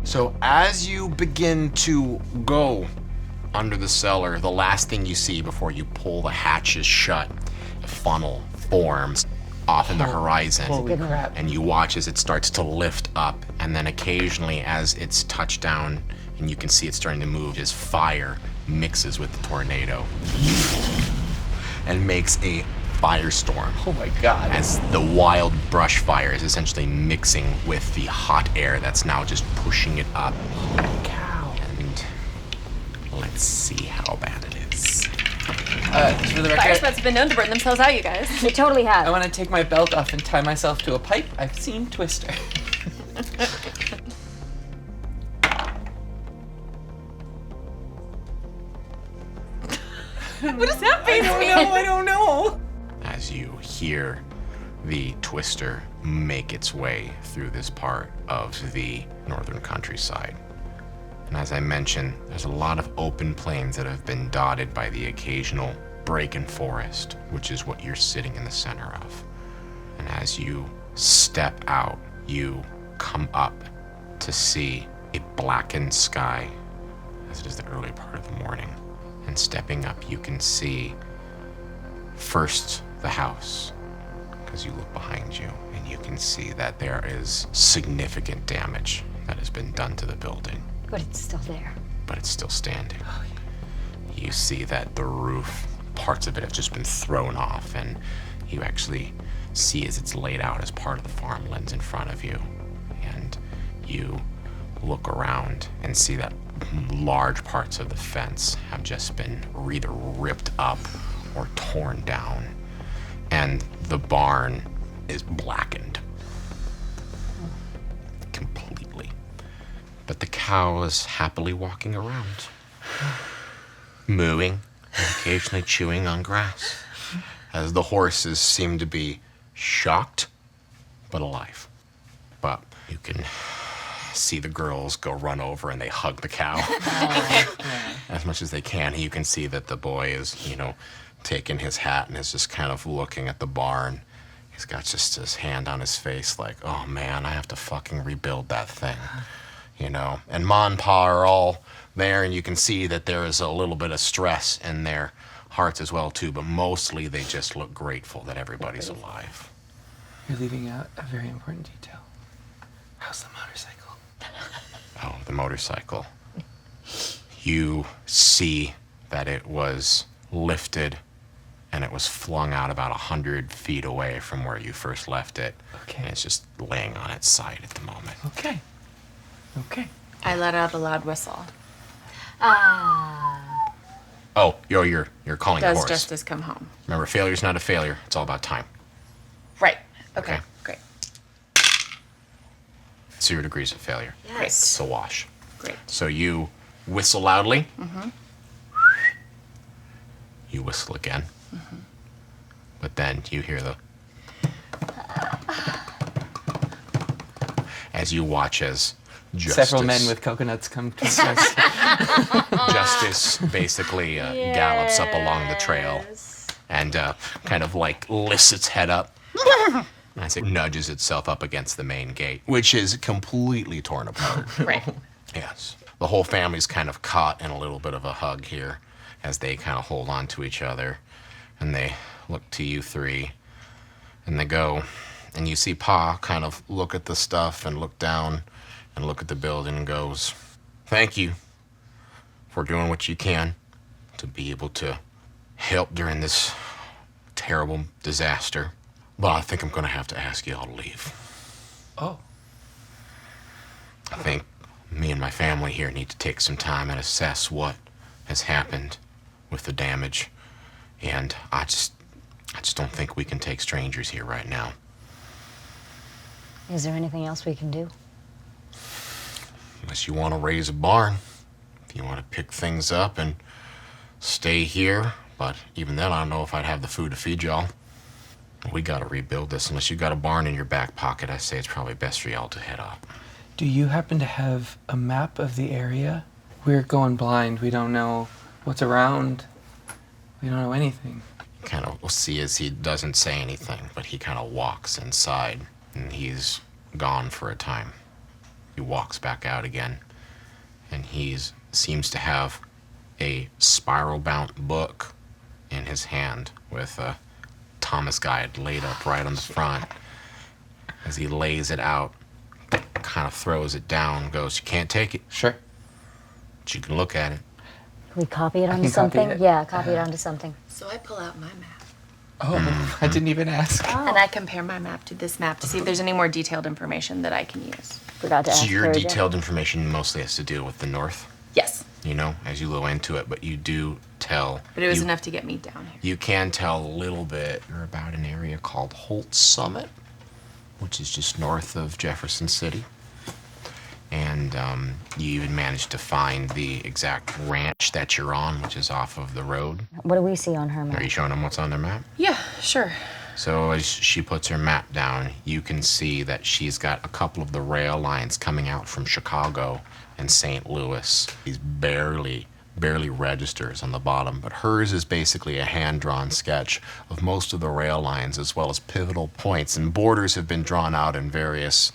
So as you begin to go under the cellar, the last thing you see before you pull the hatches shut, a funnel forms off in the horizon. Holy crap. And you watch as it starts to lift up, and then occasionally as it's touched down and you can see it starting to move, as fire mixes with the tornado and makes a firestorm. Oh my God. As the wild brush fire is essentially mixing with the hot air that's now just pushing it up. Holy cow. And let's see how bad it is. For the Fire record, spots have been known to burn themselves out, you guys. They totally I have. want to take my belt off and tie myself to a pipe. I've seen Twister. What does that face mean? I don't know. As you hear the twister make its way through this part of the northern countryside. And as I mentioned, there's a lot of open plains that have been dotted by the occasional break in forest, which is what you're sitting in the center of. And as you step out, you come up to see a blackened sky, as it is the early part of the morning. And stepping up, you can see first the house, because you look behind you and you can see that there is significant damage that has been done to the building. But it's still there. But it's still standing. You see that the roof, parts of it have just been thrown off, and you actually see as it's laid out as part of the farmlands in front of you. And you look around and see that large parts of the fence have just been either ripped up or torn down. And the barn is blackened completely. But the cow is happily walking around, mooing and occasionally chewing on grass, as the horses seem to be shocked but alive. But you can see the girls go run over and they hug the cow as much as they can. You can see that the boy is, taking his hat and is just kind of looking at the barn. He's got just his hand on his face like, oh man, I have to fucking rebuild that thing. And Ma and Pa are all there, and you can see that there is a little bit of stress in their hearts as well too, but mostly they just look grateful that everybody's alive. You're leaving out a very important detail. How's the motorcycle? Oh, the motorcycle. You see that it was lifted and it was flung out about 100 feet away from where you first left it. Okay. And it's just laying on its side at the moment. Okay. I let out a loud whistle. Oh, you're calling the Does horse. justice come home? Remember, failure's not a failure. It's all about time. Right. Okay. Okay. Great. 0 degrees of failure. Great. It's a wash. Great. So you whistle loudly. Mm-hmm. You whistle again. Mm-hmm. But then you hear the... as you watch as Justice... Several men with coconuts come to us. Justice basically gallops up along the trail and kind of like lifts its head up as it nudges itself up against the main gate, which is completely torn apart. Right. Yes. The whole family's kind of caught in a little bit of a hug here as they kind of hold on to each other, and they look to you three and they go, and you see Pa kind of look at the stuff and look down and look at the building and goes, thank you for doing what you can to be able to help during this terrible disaster. But I think I'm going to have to ask you all to leave. Oh. I think me and my family here need to take some time and assess what has happened with the damage. And I just don't think we can take strangers here right now. Is there anything else we can do? Unless you want to raise a barn. If you want to pick things up and stay here. But even then, I don't know if I'd have the food to feed y'all. We got to rebuild this. Unless you got a barn in your back pocket, I say it's probably best for y'all to head up. Do you happen to have a map of the area? We're going blind. We don't know what's around. We don't know anything. Kind of, we'll see as he doesn't say anything, but he kind of walks inside, and he's gone for a time. He walks back out again, and seems to have a spiral-bound book in his hand with a Thomas guide laid up right on the front. As he lays it out, kind of throws it down, goes, "You can't take it, Sure. but you can look at it." Can we copy it onto can copy something? it. Yeah, copy it onto something. So I pull out my map. Oh, I didn't even ask. And I compare my map to this map to see if there's any more detailed information that I can use. Forgot to So ask your her again. detailed information mostly has to do with the north, Yes. as you go into it, but you do tell. But it was you, enough to get me down here. You can tell a little bit. You're about an area called Holt Summit, which is just north of Jefferson City. And you even managed to find the exact ranch that you're on, which is off of the road. What do we see on her Are map? you showing them what's on their map? Yeah, sure. So as she puts her map down, you can see that she's got a couple of the rail lines coming out from Chicago and St. Louis. These barely registers on the bottom, but hers is basically a hand-drawn sketch of most of the rail lines as well as pivotal points, and borders have been drawn out in various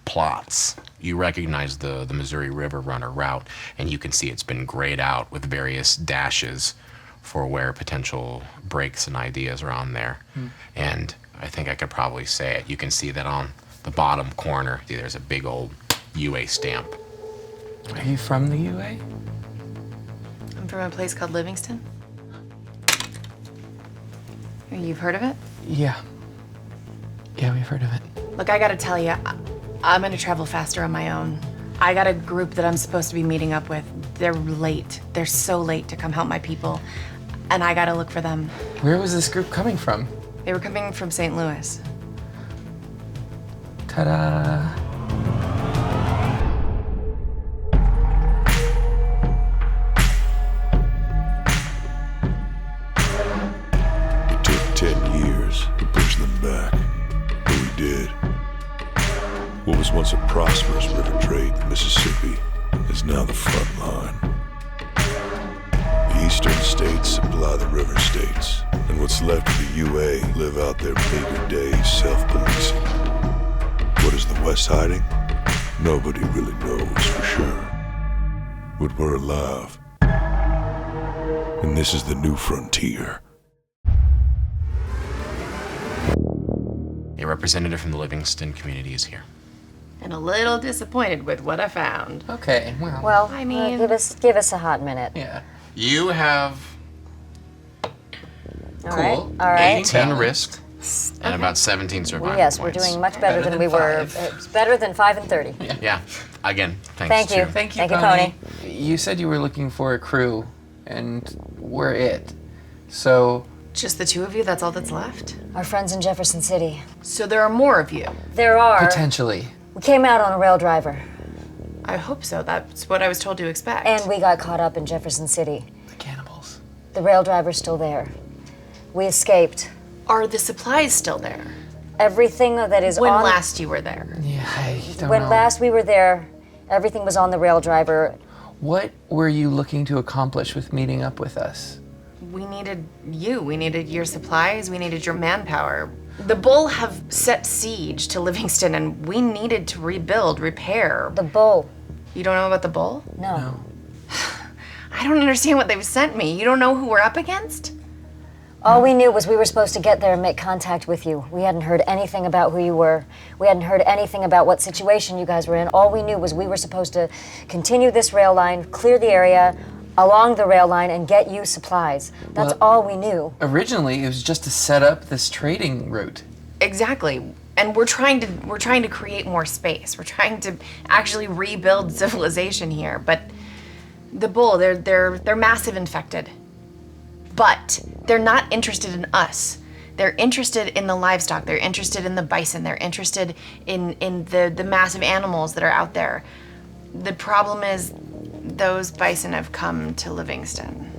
plots. You recognize the Missouri River Runner route, and you can see it's been grayed out with various dashes for where potential breaks and ideas are on there. And I think I could probably say it. You can see that on the bottom corner, there's a big old UA stamp. Are you from the UA? I'm from a place called Livingston. You've heard of it? Yeah. Yeah, we've heard of it. Look, I gotta tell you, I'm gonna travel faster on my own. I got a group that I'm supposed to be meeting up with. They're late. They're so late to come help my people. And I gotta look for them. Where was this group coming from? They were coming from St. Louis. Ta-da. It took 10 years to push them back, but we did. What was once a prosperous river trade, the Mississippi, is now the front line. The eastern states supply the river states, and what's left of the UA live out their meager days self-policing. What is the West hiding? Nobody really knows for sure. But we're alive. And this is the new frontier. A representative from the Livingston community is here. And a little disappointed with what I found. Okay, well. Well, I mean- give us a hot minute. Yeah. You have All right. Cool. All right. 18 risk and about 17 survival Yes, points. we're doing much better than we were. 5. It's better than 5 and 30. Yeah. Again, thanks Thank you. to Thank you, Thank you, Pony. Pony. You said you were looking for a crew, and we're it. So, Just the two of you, that's all that's left? Our friends in Jefferson City. So there are more of you. There are. potentially. We came out on a rail driver, I hope so. That's what I was told to expect. and we got caught up in Jefferson City. The cannibals. The rail driver's still there. We escaped. Are the supplies still there? Everything that is When on. last you were there? Yeah, I don't When know. last we were there, everything was on the rail driver. What were you looking to accomplish with meeting up with us? We needed you. We needed your supplies. We needed your manpower. The Bull have set siege to Livingston, and we needed to rebuild, repair. The bull. You don't know about the Bull? No. I don't understand what they've sent me. You don't know who we're up against? All we knew was we were supposed to get there and make contact with you. We hadn't heard anything about who you were. We hadn't heard anything about what situation you guys were in. All we knew was we were supposed to continue this rail line, clear the area along the rail line, and get you supplies. That's Well- all we knew. Originally, it was just to set up this trading route. Exactly. And we're trying to create more space. We're trying to actually rebuild civilization here. But the Bull, they're massive infected. But they're not interested in us. They're interested in the livestock. They're interested in the bison. They're interested in the massive animals that are out there. The problem is those bison have come to Livingston.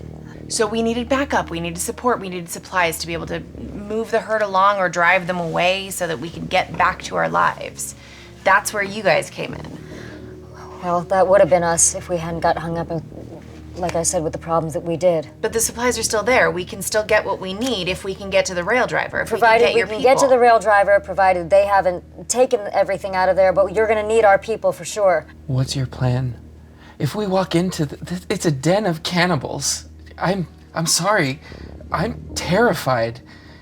So we needed backup, we needed support, we needed supplies to be able to move the herd along or drive them away so that we could get back to our lives. That's where you guys came in. Well, that would have been us if we hadn't got hung up like I said, with the problems that we did. But the supplies are still there. We can still get what we need if we can get to the rail driver. If Provided we we can can get your get to the people. rail driver, provided they haven't taken everything out of there, but you're gonna need our people for sure. What's your plan? If we walk into it's a den of cannibals. I'm sorry. I'm terrified.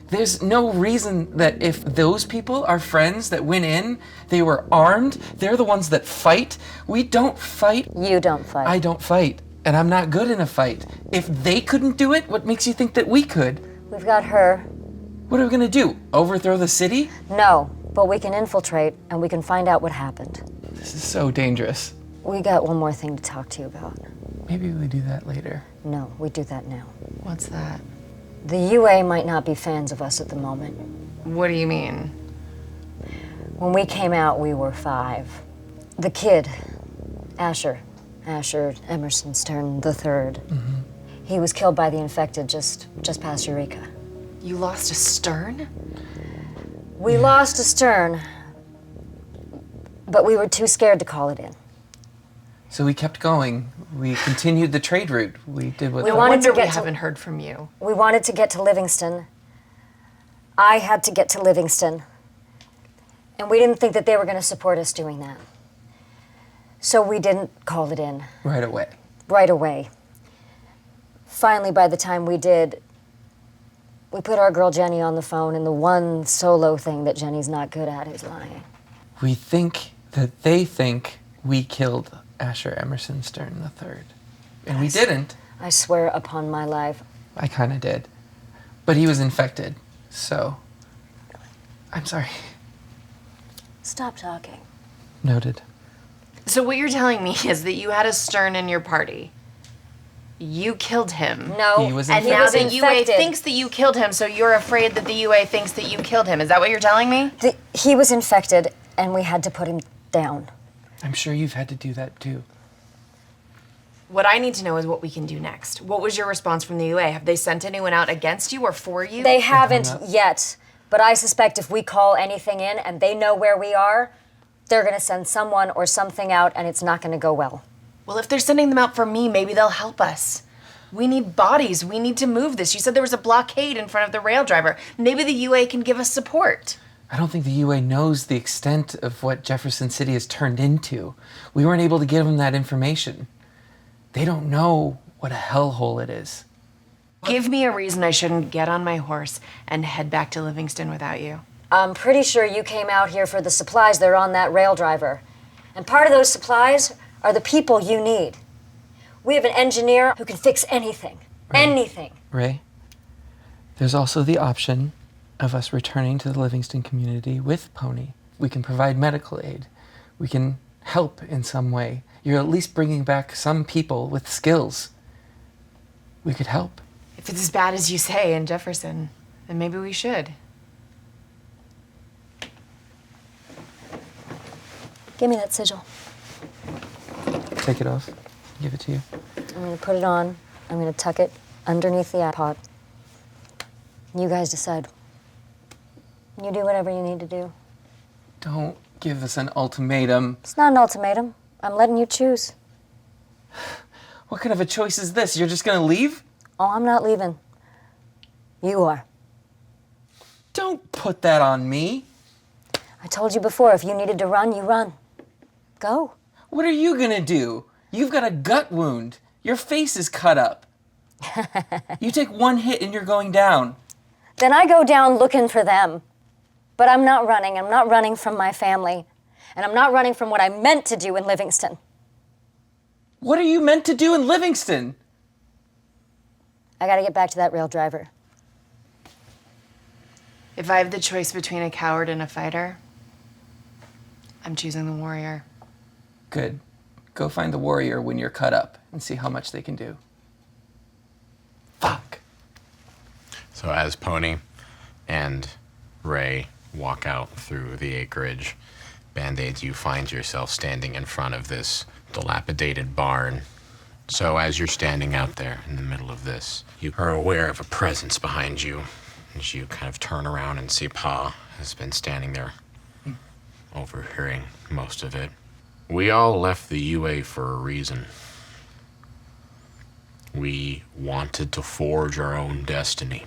There's no reason that if those people, our friends that went in, they were armed, they're the ones that fight. We don't fight. You don't fight. I don't fight, and I'm not good in a fight. If they couldn't do it, what makes you think that we could? We've got her. What are we gonna do? Overthrow the city? No, but we can infiltrate and we can find out what happened. This is so dangerous. We got one more thing to talk to you about. Maybe we do that later. No, we do that now. What's that? The UA might not be fans of us at the moment. What do you mean? When we came out, we were 5. The kid, Asher Emerson Stern III, he was killed by the infected just past Eureka. You lost a stern? We lost a stern, but we were too scared to call it in. So we kept going. We continued the trade route. We did what We No wanted wonder to get we to- haven't heard from you. We wanted to get to Livingston. I had to get to Livingston. And we didn't think that they were going to support us doing that. So we didn't call it in right away. right away. Finally, by the time we did, we put our girl Jenny on the phone, and the one solo thing that Jenny's not good at is lying. We think that they think we killed Asher Emerson Stern III. And we didn't. I swear upon my life. I kind of did. But he was infected, so I'm sorry. Stop talking. Noted. So what you're telling me is that you had a stern in your party. You killed him. No, He was And infected. now was the UA infected. thinks that you killed him, so you're afraid that the UA thinks that you killed him. Is that what you're telling me? He was infected, and we had to put him down. I'm sure you've had to do that too. What I need to know is what we can do next. What was your response from the UA? Have they sent anyone out against you or for you? They haven't up. yet, but I suspect if we call anything in and they know where we are, they're gonna send someone or something out, and it's not gonna go well. Well, if they're sending them out for me, maybe they'll help us. We need bodies. We need to move this. You said there was a blockade in front of the rail driver. Maybe the UA can give us support. I don't think the UA knows the extent of what Jefferson City has turned into. We weren't able to give them that information. They don't know what a hellhole it is. Give me a reason I shouldn't get on my horse and head back to Livingston without you. I'm pretty sure you came out here for the supplies that are on that rail driver. And part of those supplies are the people you need. We have an engineer who can fix anything. Anything. Ray, there's also the option of us returning to the Livingston community with Pony. We can provide medical aid. We can help in some way. You're at least bringing back some people with skills. We could help. If it's as bad as you say in Jefferson, then maybe we should. Give me that sigil. Take it off. Give it to you. I'm gonna put it on. I'm gonna tuck it underneath the iPod. You guys decide. You do whatever you need to do. Don't give us an ultimatum. It's not an ultimatum. I'm letting you choose. What kind of a choice is this? You're just gonna leave? Oh, I'm not leaving. You are. Don't put that on me. I told you before, if you needed to run, you run. Go. What are you gonna do? You've got a gut wound. Your face is cut up. You take one hit and you're going down. Then I go down looking for them. But I'm not running. I'm not running from my family. And I'm not running from what I meant to do in Livingston. What are you meant to do in Livingston? I gotta get back to that rail driver. If I have the choice between a coward and a fighter, I'm choosing the warrior. Good. Go find the warrior when you're cut up and see how much they can do. Fuck. So as Pony and Ray walk out through the acreage, Band-Aids, you find yourself standing in front of this dilapidated barn. So as you're standing out there in the middle of this, you are aware of a presence behind you. As you kind of turn around and see Pa has been standing there, overhearing most of it. We all left the UA for a reason. We wanted to forge our own destiny.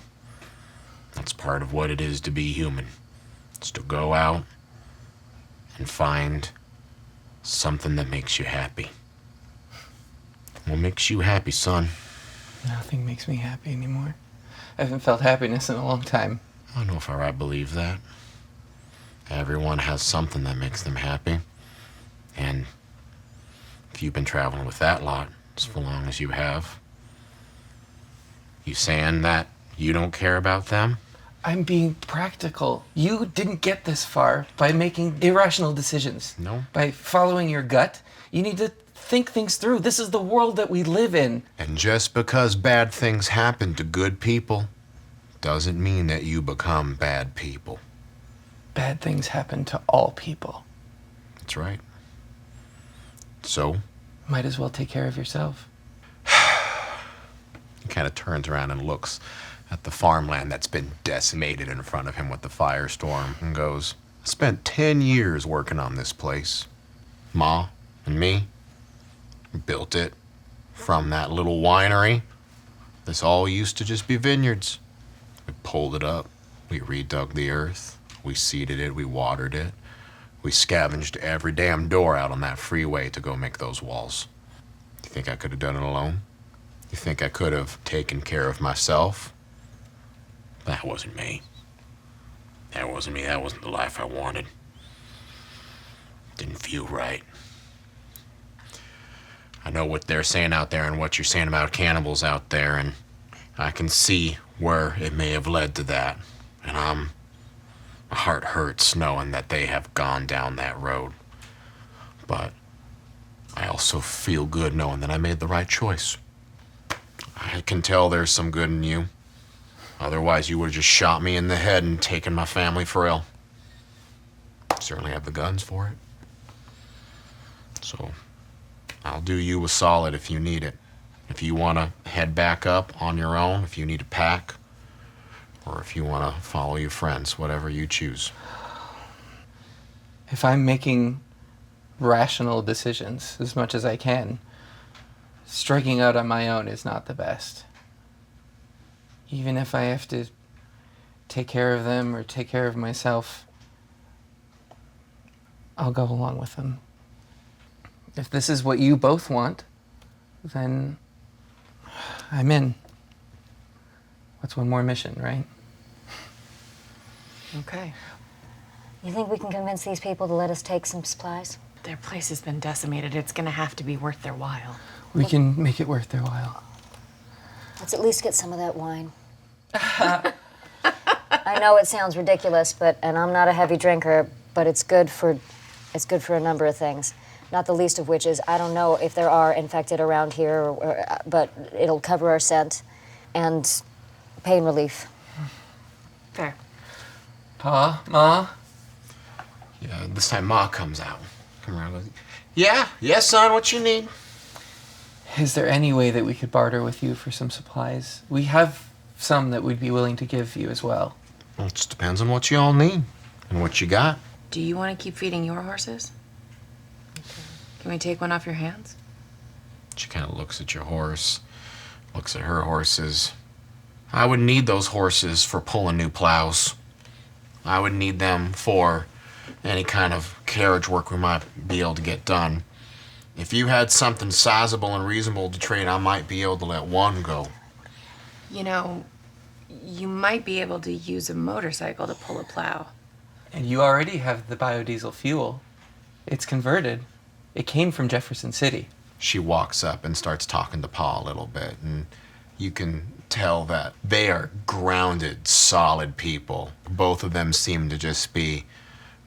That's part of what it is to be human. It's to go out and find something that makes you happy. What makes you happy, son? Nothing makes me happy anymore. I haven't felt happiness in a long time. I don't know if I believe that. Everyone has something that makes them happy. And if you've been traveling with that lot as long as you have, you saying that you don't care about them? I'm being practical. You didn't get this far by making irrational decisions. No. By following your gut. You need to think things through. This is the world that we live in. And just because bad things happen to good people doesn't mean that you become bad people. Bad things happen to all people. That's right. So, Might as well take care of yourself. he kind of turns around and looks at the farmland that's been decimated in front of him with the firestorm and goes, I spent 10 years working on this place. Ma and me built it from that little winery. This all used to just be vineyards. We pulled it up. We redug the earth. We seeded it. We watered it. We scavenged every damn door out on that freeway to go make those walls. You think I could have done it alone? You think I could have taken care of myself? That wasn't me. That wasn't me. That wasn't the life I wanted. Didn't feel right. I know what they're saying out there and what you're saying about cannibals out there, and I can see where it may have led to that. And my heart hurts knowing that they have gone down that road. But I also feel good knowing that I made the right choice. I can tell there's some good in you. Otherwise, you would have just shot me in the head and taken my family for ill. Certainly have the guns for it. So, I'll do you a solid if you need it. If you want to head back up on your own, if you need to pack, or if you want to follow your friends, whatever you choose. If I'm making rational decisions as much as I can, striking out on my own is not the best. Even if I have to take care of them or take care of myself, I'll go along with them. If this is what you both want, then I'm in. What's one more mission, right? Okay. You think we can convince these people to let us take some supplies? Their place has been decimated. It's gonna have to be worth their while. We can make it worth their while. Let's at least get some of that wine. I know it sounds ridiculous, and I'm not a heavy drinker, but it's good for a number of things. Not the least of which is I don't know if there are infected around here, but it'll cover our scent and pain relief. Fair. Pa, Ma, Yeah, this time Ma comes out. Come around. Goes, yeah, son, what you need? is there any way that we could barter with you for some supplies? We have some that we'd be willing to give you as well. Well, it just depends on what you all need and what you got. Do you want to keep feeding your horses? Can we take one off your hands? She kind of looks at your horse, looks at her horses. I would need those horses for pulling new plows. I would need them for any kind of carriage work we might be able to get done. If you had something sizable and reasonable to trade, I might be able to let one go. You know, you might be able to use a motorcycle to pull a plow. And you already have the biodiesel fuel. It's converted. It came from Jefferson City. She walks up and starts talking to Pa a little bit, and you can tell that they are grounded, solid people. Both of them seem to just be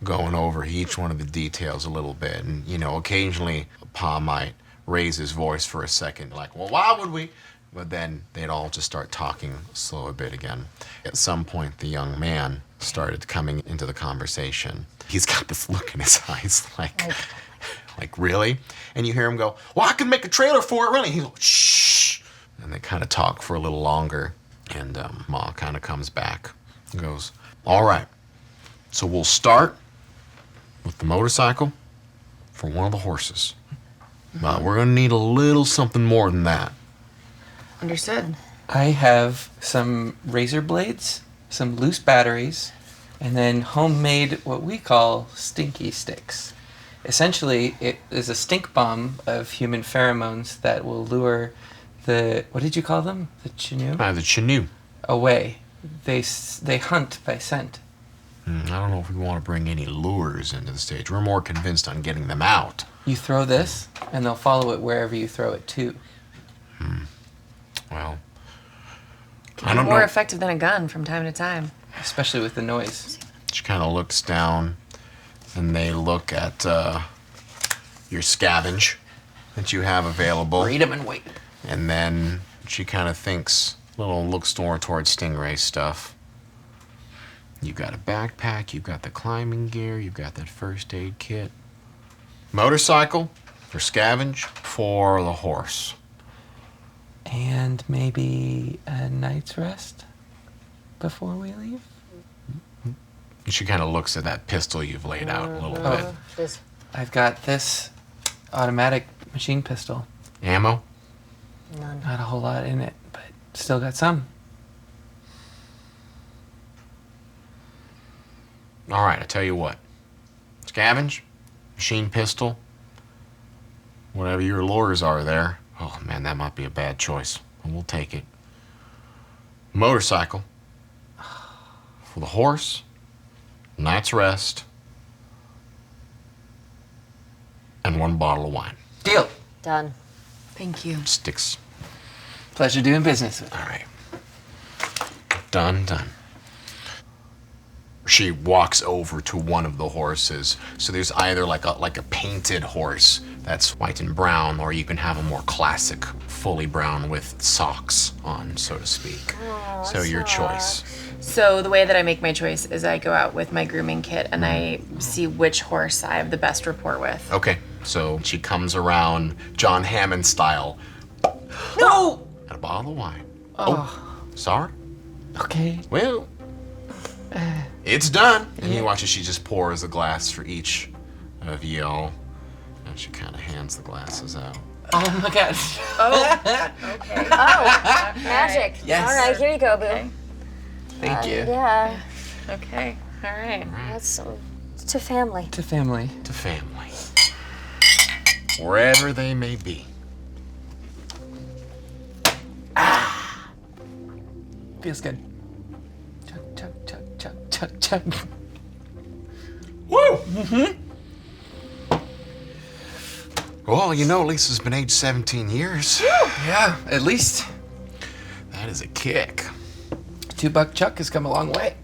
going over each one of the details a little bit. And, you know, occasionally Pa might raise his voice for a second, like, well, why would we? But then they'd all just start talking slow a bit again. At some point, the young man started coming into the conversation. He's got this look in his eyes like really? And you hear him go, well, I can make a trailer for it, really. He goes, shh. And they kind of talk for a little longer. And Ma kind of comes back and goes, all right, so we'll start with the motorcycle for one of the horses. But we're going to need a little something more than that. Understood. I have some razor blades, some loose batteries, and then homemade what we call stinky sticks. Essentially, it is a stink bomb of human pheromones that will lure the, what did you call them? The Chinoo? The Chinoo. Away. They hunt by scent. I don't know if we want to bring any lures into the stage. We're more convinced on getting them out. You throw this, and they'll follow it wherever you throw it to. Well, Can I be don't more know. effective than a gun from time to time. Especially with the noise. She kind of looks down, and they look at your scavenge that you have available. Read 'em and wait. And then she kind of thinks, looks more towards Stingray stuff. You've got a backpack, you've got the climbing gear, you've got that first aid kit. Motorcycle for scavenge for the horse. And maybe a night's rest before we leave? And she kind of looks at that pistol you've laid out a little bit. This I've got this automatic machine pistol. Ammo? none. Not a whole lot in it, but still got some. All right, I tell you what. Scavenge, machine pistol, whatever your lures are there. Oh man, that might be a bad choice. But we'll take it. Motorcycle for the horse, night's rest, and 1 bottle of wine. Deal. Done. Thank you. Sticks. Pleasure doing business. All right. Done. She walks over to one of the horses. So there's either like a painted horse that's white and brown, or you can have a more classic, fully brown with socks on, so to speak. So your choice. So the way that I make my choice is I go out with my grooming kit and I see which horse I have the best rapport with. Okay, so she comes around John Hammond style. No! And a bottle of wine. Oh, sorry. Okay. Well, it's done. And he watches she just pours a glass for each of y'all. And she kind of hands the glasses out. Oh my god. Okay. Oh, magic. Yes. All right, here you go, boo. Okay. Thank you. Yeah, Okay. All right. that's to family. To family. To family. Wherever they may be. Feels good. Chug. Woo! Well, you know, Lisa's been aged 17 years. Yeah, at least. That is a kick. $2 Chuck has come a long way.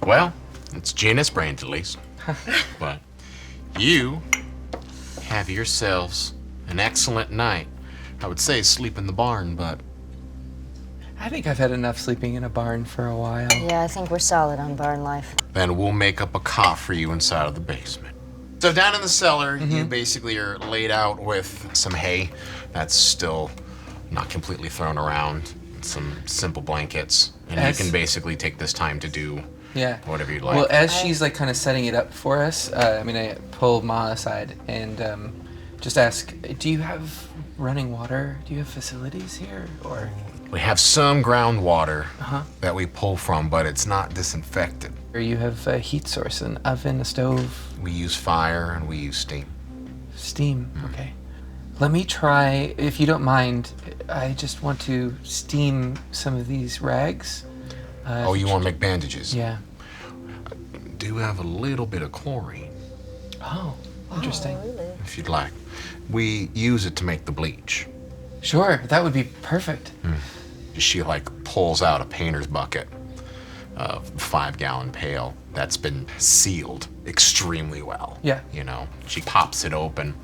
Well, it's genus brand at least. But you have yourselves an excellent night. I would say sleep in the barn, but I think I've had enough sleeping in a barn for a while. Yeah, I think we're solid on barn life. then we'll make up a cot for you inside of the basement. So down in the cellar, you basically are laid out with some hay that's still not completely thrown around, some simple blankets, and As- you can basically take this time to do Yeah. whatever you'd like. Well, as she's like kind of setting it up for us, I pull Ma aside and just ask, do you have running water? Do you have facilities here? Or We have some groundwater that we pull from, but it's not disinfected. or you have a heat source, an oven, a stove, We use fire and we use steam. steam? Okay. Let me try, if you don't mind, I just want to steam some of these rags. Oh, you want to make bandages? Yeah. Do have a little bit of chlorine, Oh, interesting. if you'd like. We use it to make the bleach. Sure, that would be perfect. She pulls out a painter's bucket, a 5-gallon pail that's been sealed extremely well. Yeah. She pops it open.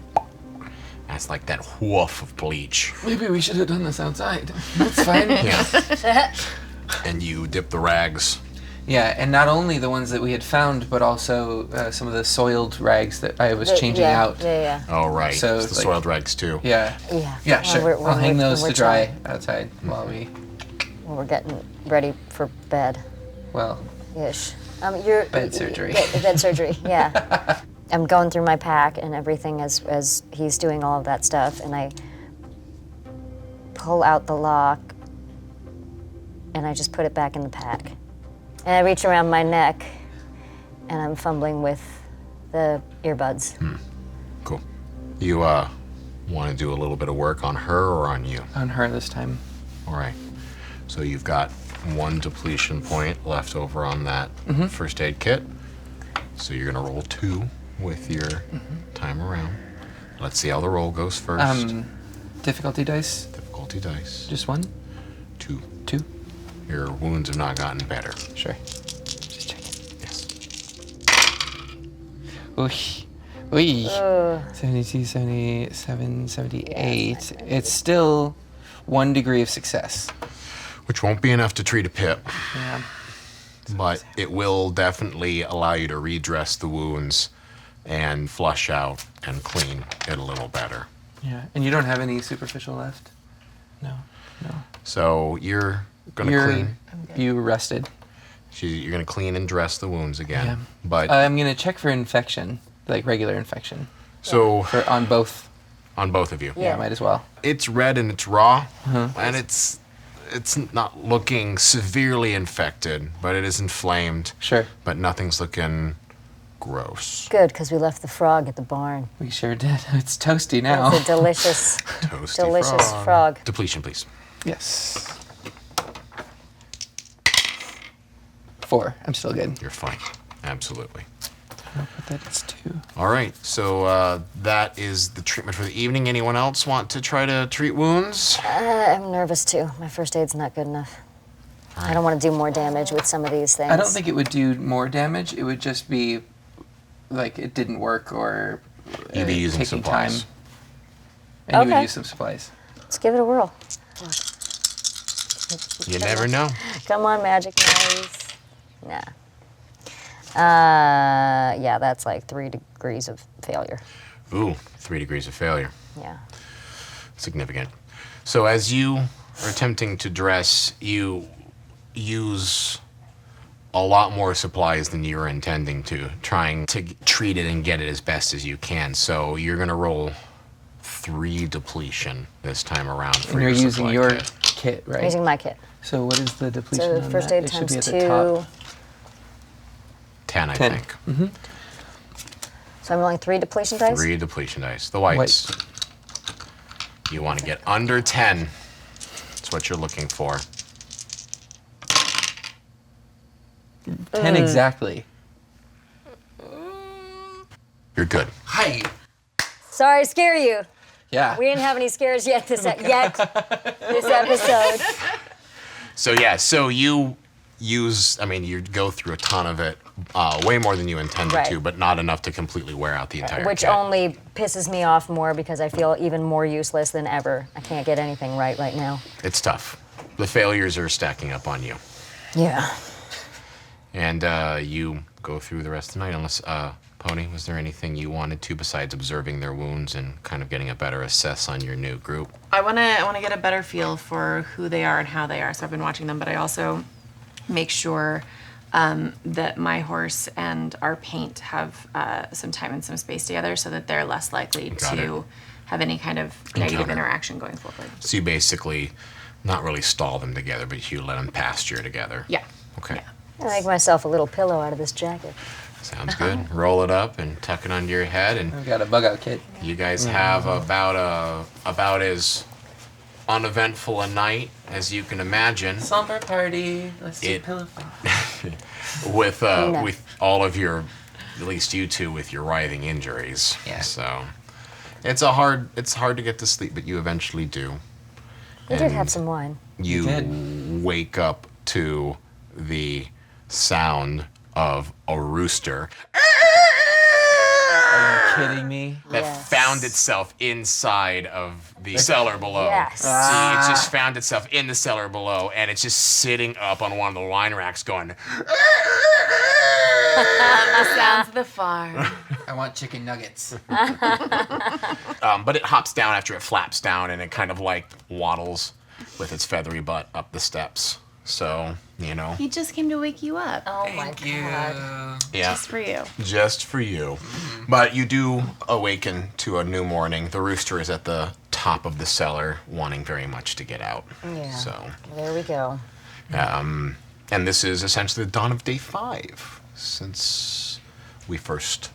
That's like that whoof of bleach. Maybe we should have done this outside. That's fine. Yeah. And you dip the rags. Yeah, and not only the ones that we had found, but also some of the soiled rags that I was changing out. Yeah. Oh, right. So it's it's the like- soiled rags too. Yeah. Yeah. Yeah, sure. I'll hang those to dry trying- outside while we, When we're getting ready for bed. well, Ish. Bed surgery. Bed surgery, yeah. I'm going through my pack and everything as he's doing all of that stuff, and I pull out the lock, and I just put it back in the pack. And I reach around my neck, and I'm fumbling with the earbuds. Cool. You want to do a little bit of work on her or on you? On her this time. All right. So you've got 1 depletion point left over on that first aid kit. So you're gonna roll 2 with your time around. Let's see how the roll goes first. Difficulty dice. Difficulty dice. Just 1? 2. 2? Your wounds have not gotten better. Sure. Just checking. Yes. Ooh. Ooh. 72, 77, 78. It's still 1 degree of success. Which won't be enough to treat a pip, Yeah. but it will definitely allow you to redress the wounds and flush out and clean it a little better. Yeah. And you don't have any superficial left? No. So you're gonna clean. You rested. You're gonna clean and dress the wounds again. Yeah. But I'm gonna check for infection, like regular infection, so on both. on both of you. Yeah, might as well. It's red and it's raw, and it's not looking severely infected, but it is inflamed. Sure. But nothing's looking gross. Good, because we left the frog at the barn. We sure did. It's toasty now. It's a delicious, Toasty delicious frog. Depletion, please. Yes. 4. I'm still good. You're fine. Absolutely. I'll put that as 2. All right, so that is the treatment for the evening. Anyone else want to try to treat wounds? I'm nervous too. My first aid's not good enough. I don't want to do more damage with some of these things. I don't think it would do more damage. It would just be like it didn't work or You'd be using taking supplies. time. And you would Okay. use some supplies. Let's give it a whirl. You never know. Come on, magic noise. Nah. Yeah, that's like 3 degrees of failure. Ooh, 3 degrees of failure. Yeah. Significant. So as you are attempting to dress, you use a lot more supplies than you were intending to, trying to treat it and get it as best as you can. So you're gonna roll 3 depletion this time around for And you're your using supply your kit. kit, right? Using my kit. So what is the depletion So on first that? aid It should be times at the 2. top. 10, I 10. think. So I'm rolling 3 depletion dice? 3 depletion dice. The whites. You want to get under 10. That's what you're looking for. 10 exactly. You're good. Hi. Sorry to scare you. Yeah. We didn't have any scares yet this episode. So yeah, so you you go through a ton of it, way more than you intended Right. to, but not enough to completely wear out the entire Which kit. only pisses me off more because I feel even more useless than ever. I can't get anything right now. It's tough. The failures are stacking up on you. Yeah. And you go through the rest of the night, unless, Pony, was there anything you wanted to besides observing their wounds and kind of getting a better assess on your new group? I wanna get a better feel for who they are and how they are. So I've been watching them, but I also make sure that my horse and our paint have some time and some space together, so that they're less likely Got to it. have any kind of negative Encounter. interaction going forward. So you basically not really stall them together, but you let them pasture together. Yeah. Okay. Yeah. I make myself a little pillow out of this jacket. Sounds good. Roll it up and tuck it under your head, and I've got a bug out kit. you guys have about as uneventful a night as you can imagine, Slumber party. Let's do It- pillow fight. with No. with all of your, at least you two, with your writhing injuries. Yeah. So it's hard to get to sleep, but you eventually do. We did have And some wine. You did. wake up to the sound of a rooster Are you kidding me? that Yes. found itself inside of the cellar below. Yes. See, it just found itself in the cellar below, and it's just sitting up on one of the wine racks going, The sounds of the farm. I want chicken nuggets. but it hops down after it flaps down, and it kind of like waddles with its feathery butt up the steps. So, you know, He just came to wake you up. Oh Thank you. yeah. Just for you. Just for you. But you do awaken to a new morning. The rooster is at the top of the cellar, wanting very much to get out. Yeah. So, There we go. and this is essentially the dawn of day 5 since we first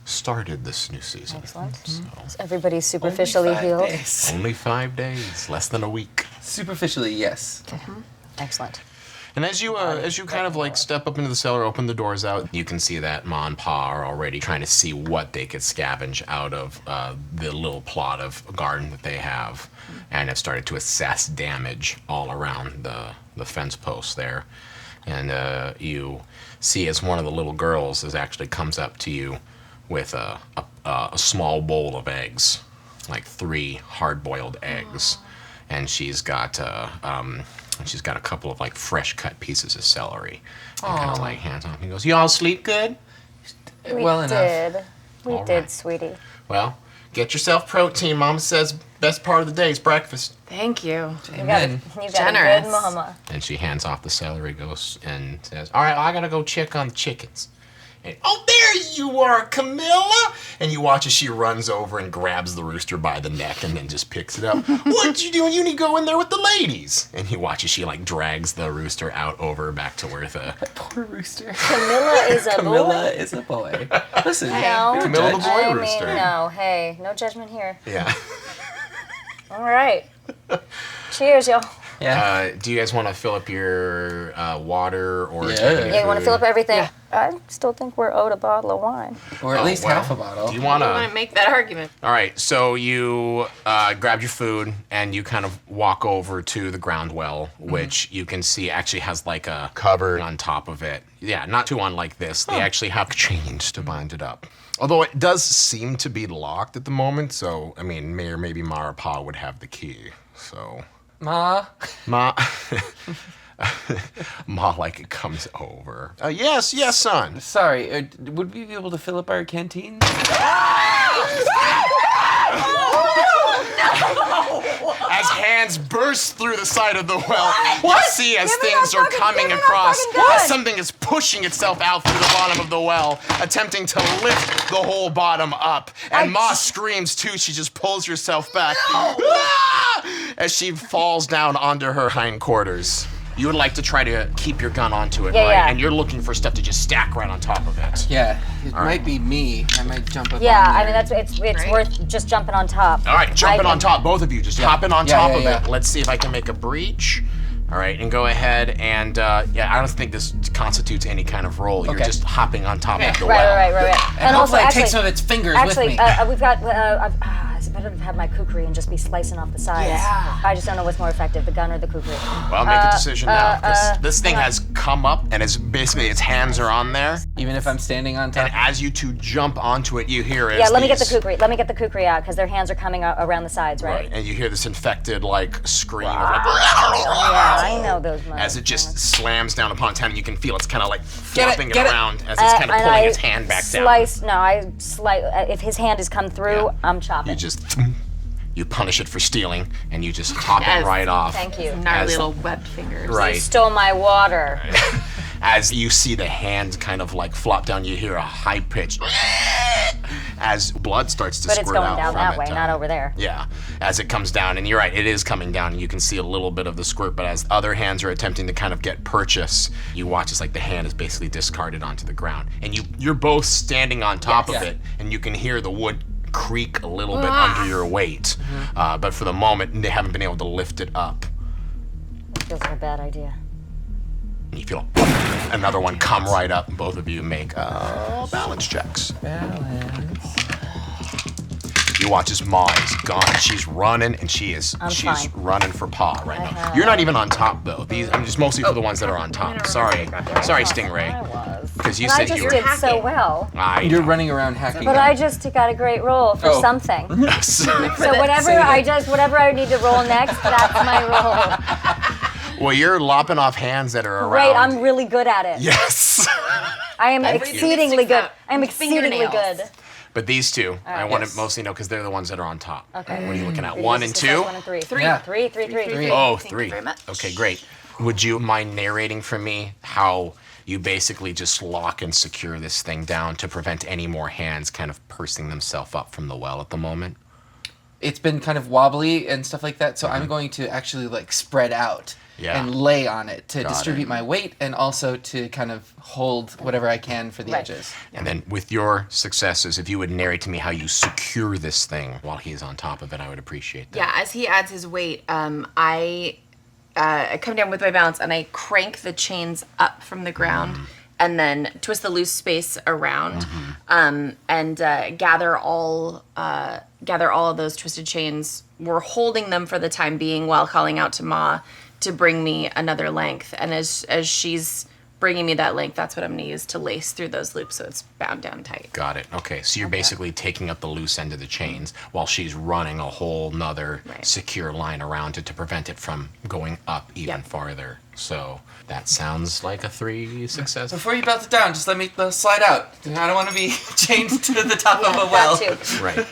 started this new season. Excellent. So, Everybody's superficially healed. only 5 days, less than a week. Superficially, yes. Excellent. And as you kind of like step up into the cellar, open the doors out, you can see that Ma and Pa are already trying to see what they could scavenge out of the little plot of garden that they have, and have started to assess damage all around the fence posts there. And you see as one of the little girls actually comes up to you with a small bowl of eggs, like 3 hard-boiled eggs, and she's got a couple of like fresh cut pieces of celery, and kind of like hands on. He goes, "You all sleep good? Well enough. We All did, right. sweetie. Well, get yourself protein. Mama says best part of the day is breakfast." Thank you. You got, Amen. you got a Generous. good mama. And she hands off the celery, goes and says, "All right, I gotta go check on the chickens." And, "Oh, there you are, Camilla!" And you watch as she runs over and grabs the rooster by the neck and then just picks it up. "What you doing? You need to go in there with the ladies." And you watch as she like drags the rooster out over back to where the Poor rooster. Camilla is a Camilla boy. is a boy. Listen, No. we don't Camilla the judge. boy I rooster. mean, no. Hey, no judgment here. Yeah. All right. Cheers, y'all. Yeah. Do you guys want to fill up your water or Yeah. take any Yeah, you want to food? fill up everything? I still think we're owed a bottle of wine. Or at least well, half a bottle. Do you want I want to? to make that argument. All right, so you grab your food and you kind of walk over to the ground well, which you can see actually has like a cover on top of it. Yeah, not too unlike this. They actually have chains to bind it up. Although it does seem to be locked at the moment, so I mean, maybe Ma or Pa would have the key. So Ma. Ma, Ma like comes over. Yes, son. Sorry, would we be able to fill up our canteen? As hands burst through the side of the well, you see as Give me things that are fucking- coming give me that across, fucking gun. as something is pushing itself out through the bottom of the well, attempting to lift the whole bottom up. And Ma screams too, she just pulls herself back Ah! as she falls down onto her hindquarters. You would like to try to keep your gun onto it, Yeah, right? yeah. And you're looking for stuff to just stack right on top of it. Yeah, it might be me. I might jump up. Yeah, on I there. mean it's Right. worth just jumping on top. All right, jumping on top, both of you. Just hopping on Yeah, top yeah, of yeah. it. Let's see if I can make a breach. All right, and go ahead and yeah, I don't think this constitutes any kind of roll. You're Okay. just hopping on top of the Right, well. right. And also, hopefully I actually, take some of its fingers actually, with me. we've got. It's better to have my kukri and just be slicing off the sides. Yeah. I just don't know what's more effective, the gun or the kukri. Well, make a decision now, because this thing has come up and it's basically its hands are on there. Even if I'm standing on top. And as you two jump onto it, you hear Yeah, let me get the kukri. Let me get the kukri out because their hands are coming around the sides, right? Right, and you hear this infected like scream of like, Yeah, I know those. as it just slams down upon its hand. You can feel it's kind of like Get it, flopping it get it. around as it's kind of and pulling I its hand back down. slice. No, I slice. If his hand has come through, Yeah. I'm chopping. You just you punish it for stealing, and you just top Yes. it right off. Thank you. Gnarly As- little webbed fingers. Right. Stole my water. As you see the hand kind of like flop down, you hear a high pitch as blood starts to But it's squirt going out down from that it, way, not over there. Yeah, as it comes down, and you're right, it is coming down. You can see a little bit of the squirt, but as other hands are attempting to kind of get purchase, you watch as like the hand is basically discarded onto the ground, and you're both standing on top of it, and you can hear the wood creak a little bit under your weight, but for the moment, they haven't been able to lift it up. Feels like a bad idea. And you feel another one come right up, and both of you make balance checks. You watch as Ma is gone. She's running, and she's fine. running for Pa right now. You're not even on top though. I'm just mostly for the ones that are on top. Sorry, Stingray, I was. because you And I said just you were. did so hacking. well. You're running around hacking. But them. I just got a great roll for Oh. something. So whatever Save it. whatever I need to roll next, that's my roll. Well, you're lopping off hands that are Great, around. I'm really good at it. Yes. I am exceedingly good. I am With exceedingly fingernails. good. But these two, I want Yes. to mostly know because they're the ones that are on top. Okay. What are you looking at? Three, One this and is two? One and three. Three. Yeah. Three. Oh, Thank you three. very much. Okay, great. Would you mind narrating for me how you basically just lock and secure this thing down to prevent any more hands kind of pursing themselves up from the well at the moment? it's been kind of wobbly and stuff like that, so I'm going to actually like spread out Yeah. and lay on it to Got distribute it. my weight and also to kind of hold whatever I can for the Right. edges. And then with your successes, if you would narrate to me how you secure this thing while he's on top of it, I would appreciate that. Yeah, as he adds his weight, I come down with my balance and I crank the chains up from the ground and then twist the loose space around and gather all of those twisted chains. We're holding them for the time being while calling out to Ma to bring me another length. And as she's bringing me that length, that's what I'm going to use to lace through those loops so it's bound down tight. Got it. Okay, so you're basically taking up the loose end of the chains while she's running a whole nother Right. secure line around it to prevent it from going up even Yep. farther. So that sounds like a 3 success. Before you belt it down, just let me slide out. I don't want to be chained to the top of a well. That too. Right.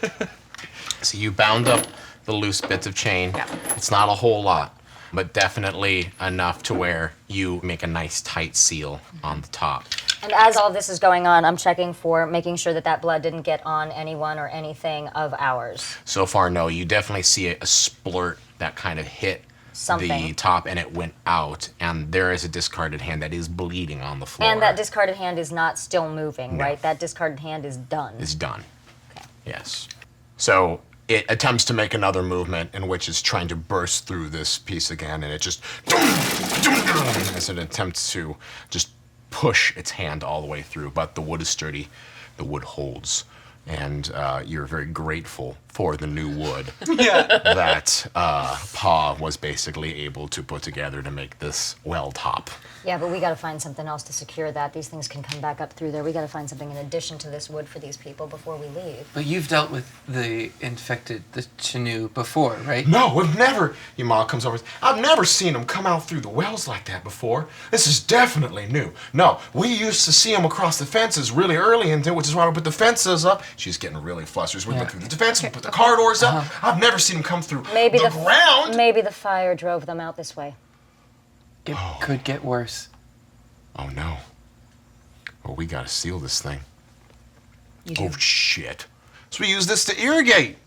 So you bound up the loose bits of chain. Yeah. It's not a whole lot, but definitely enough to where you make a nice tight seal on the top. And as all this is going on, I'm checking for making sure that blood didn't get on anyone or anything of ours. So far, no. You definitely see a splurt that kind of hit the Something. top and it went out, and there is a discarded hand that is bleeding on the floor. And that discarded hand is not still moving, No. right? That discarded hand is done. is done. Okay. Yes. So it attempts to make another movement in which it's trying to burst through this piece again, and it just as it attempts to just push its hand all the way through. But the wood is sturdy, the wood holds, and you're very grateful for the new wood that Pa was basically able to put together to make this well top. Yeah, but we got to find something else to secure that. These things can come back up through there. We got to find something in addition to this wood for these people before we leave. But you've dealt with the infected, the Chinook before, right? No, we've never. Your mom comes over. I've never seen them come out through the wells like that before. This is definitely new. No, we used to see them across the fences really early, which is why we put the fences up. She's getting really flustered. We Yeah. put through the defense, we put the car doors up. I've never seen them come through Maybe the ground. Maybe the fire drove them out this way. It could get worse. Oh no. Well, we gotta seal this thing. You do. Oh shit. So we use this to irrigate.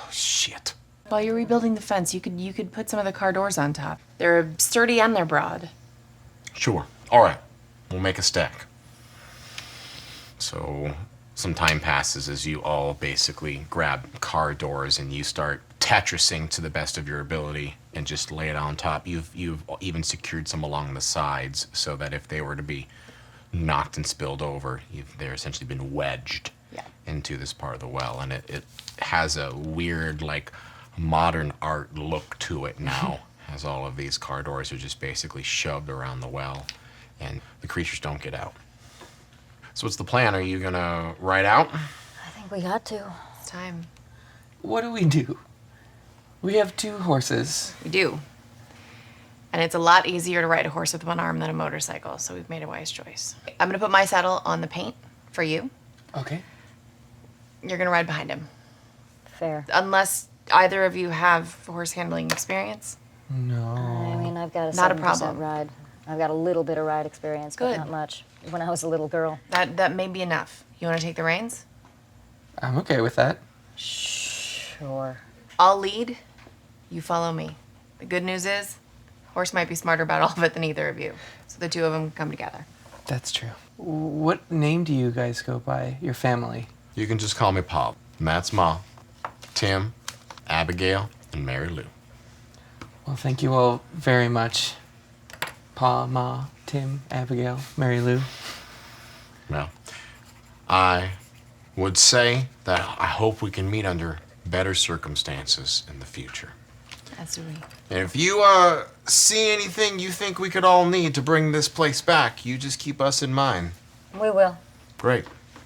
Shit. While you're rebuilding the fence, you could put some of the car doors on top. They're sturdy and they're broad. Sure. All right. We'll make a stack. So some time passes as you all basically grab car doors and you start Tetrising to the best of your ability and just lay it on top. You've even secured some along the sides so that if they were to be knocked and spilled over, they're essentially been wedged into this part of the well. And it has a weird, like, modern art look to it now, as all of these car doors are just basically shoved around the well, and the creatures don't get out. So what's the plan? Are you gonna ride out? I think we got to. It's time. What do we do? We have 2 horses. We do. And it's a lot easier to ride a horse with one arm than a motorcycle, so we've made a wise choice. I'm gonna put my saddle on the paint for you. Okay. You're gonna ride behind him. Fair. Unless either of you have horse handling experience. No. I mean, I've got a Not a 7% problem. ride. I've got a little bit of ride experience, but Good. not much. When I was a little girl. That may be enough. You wanna take the reins? I'm okay with that. Sure. I'll lead. You follow me. The good news is, horse might be smarter about all of it than either of you. So the two of them come together. That's true. What name do you guys go by, your family? You can just call me Pop. Matt's Ma, Tim, Abigail, and Mary Lou. Well, thank you all very much. Pa, Ma, Tim, Abigail, Mary Lou. Well, I would say that I hope we can meet under better circumstances in the future. As do we. And if you see anything you think we could all need to bring this place back, you just keep us in mind. We will. Great.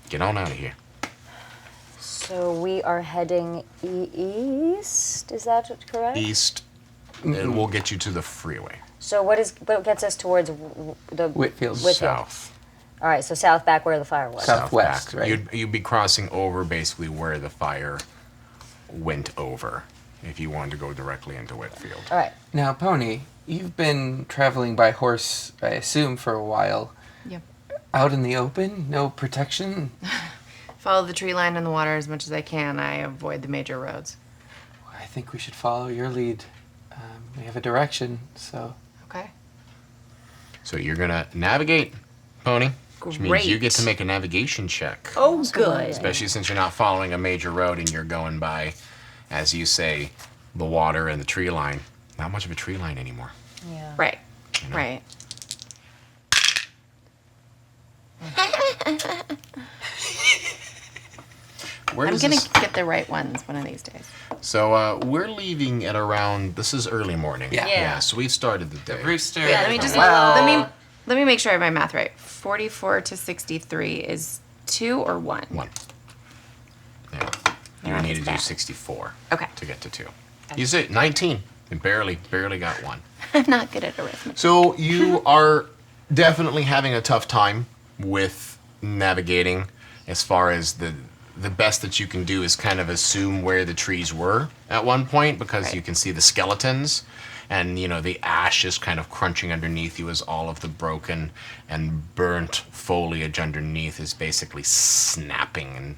Get on out of here. So we are heading east. Is that correct? East, and we'll get you to the freeway. So what gets us towards the Whitfield. South. All right, so south back where the fire was. Southwest, back. right? You'd be crossing over basically where the fire went over if you wanted to go directly into Whitfield. All right. Now, Pony, you've been traveling by horse, I assume, for a while. Yep. Out in the open? No protection? follow the tree line and the water as much as I can. I avoid the major roads. I think we should follow your lead. We have a direction, so... Okay. So you're gonna navigate, Pony. Which means you get to make a navigation check. Oh, good. Especially since you're not following a major road and you're going by, as you say, the water and the tree line. Not much of a tree line anymore. Yeah. Right. You know? Right. Where I'm does gonna this... get the right ones one of these days. So we're leaving at around. This is early morning. Yeah. Yeah. So we've started the day. Rooster. Yeah, let me just Well- let me make sure I have my math right. 44 to 63 is 2 or 1? 1. Yeah. You Math need is to do bad. 64. Okay. To get to 2. You say 19. And barely got 1. I'm not good at arithmetic. So you are definitely having a tough time with navigating. As far as the best that you can do is kind of assume where the trees were at one point, because Right. you can see the skeletons, and the ash is kind of crunching underneath you as all of the broken and burnt foliage underneath is basically snapping and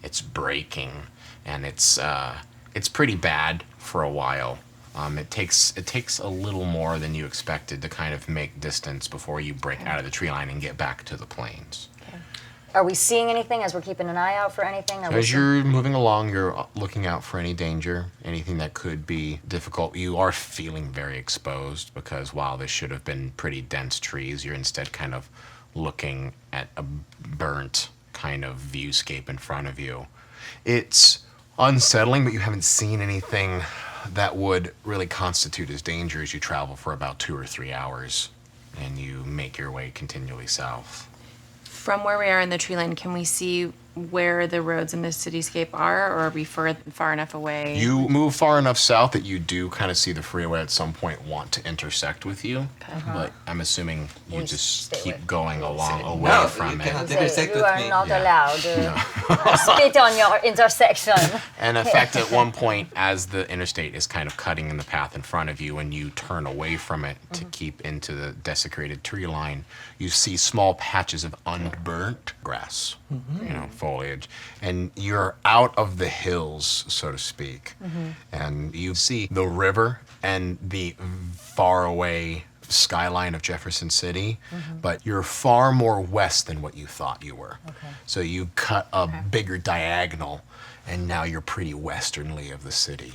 it's breaking, and it's pretty bad for a while. It takes a little more than you expected to kind of make distance before you break out of the tree line and get back to the plains. Are we seeing anything as we're keeping an eye out for anything? Are we As seeing- you're moving along, you're looking out for any danger, anything that could be difficult. You are feeling very exposed because while this should have been pretty dense trees, you're instead kind of looking at a burnt kind of viewscape in front of you. It's unsettling, but you haven't seen anything that would really constitute as danger as you travel for about 2 or 3 hours and you make your way continually south. From where we are in the tree line, can we see where the roads in this cityscape are, or are we far enough away? You move far enough south that you do kind of see the freeway at some point want to intersect with you, but I'm assuming you We just stay keep away. going along away No, from you it. cannot Say, intersect you with are me. not Yeah. allowed to spit on your intersection. And in fact, at one point, as the interstate is kind of cutting in the path in front of you and you turn away from it to keep into the desecrated tree line, you see small patches of unburnt grass, foliage. And you're out of the hills, so to speak. And you see the river and the far away skyline of Jefferson City, but you're far more west than what you thought you were. So you cut a bigger diagonal, and now you're pretty westernly of the city.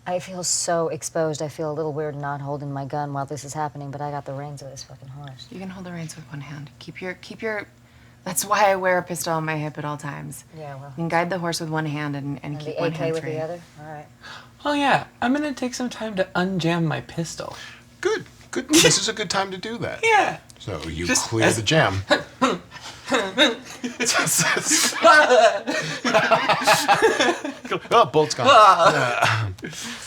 I feel so exposed. I feel a little weird not holding my gun while this is happening, but I got the reins of this fucking horse. You can hold the reins with one hand. Keep your. That's why I wear a pistol on my hip at all times. Yeah, well. You can guide the horse with one hand and And keep the one AK hand with free. the other? All right. Oh yeah, I'm gonna take some time to unjam my pistol. Good. This is a good time to do that. Yeah. So you Just clear as- the jam. Oh, bolt's gone.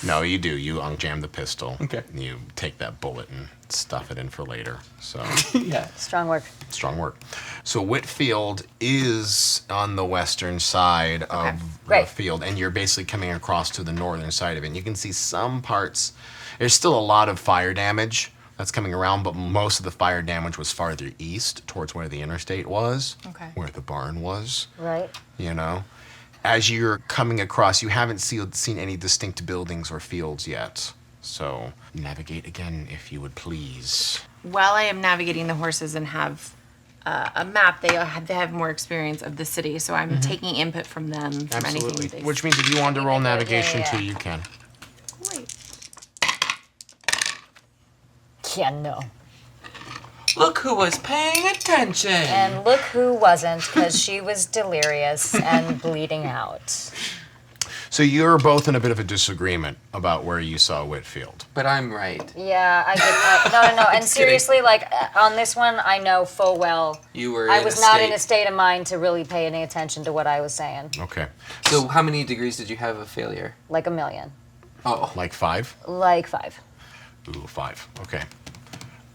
No, you do. You unjam the pistol. Okay. You take that bullet and stuff it in for later. So Yeah. Strong work. strong work. So Whitfield is on the western side of the Great. field, and you're basically coming across to the northern side of it. And you can see some parts. There's still a lot of fire damage that's coming around, but most of the fire damage was farther east towards where the interstate was, Okay. where the barn was. Right. As you're coming across, you haven't seen any distinct buildings or fields yet. So navigate again, if you would please. While I am navigating the horses and have a map, they have more experience of the city, so I'm taking input from them from anything they Which means if you want to roll navigation yeah. too, you can. Great. Yeah, no. Look who was paying attention. And look who wasn't, because she was delirious and bleeding out. So you're both in a bit of a disagreement about where you saw Whitfield. But I'm right. Yeah, I get no. And Just kidding. seriously, like, on this one, I know full well You were I in was a not state. in a state of mind to really pay any attention to what I was saying. Okay. So how many degrees did you have of failure? Like 1,000,000. Oh. Like 5? Like 5. Ooh, 5. Okay.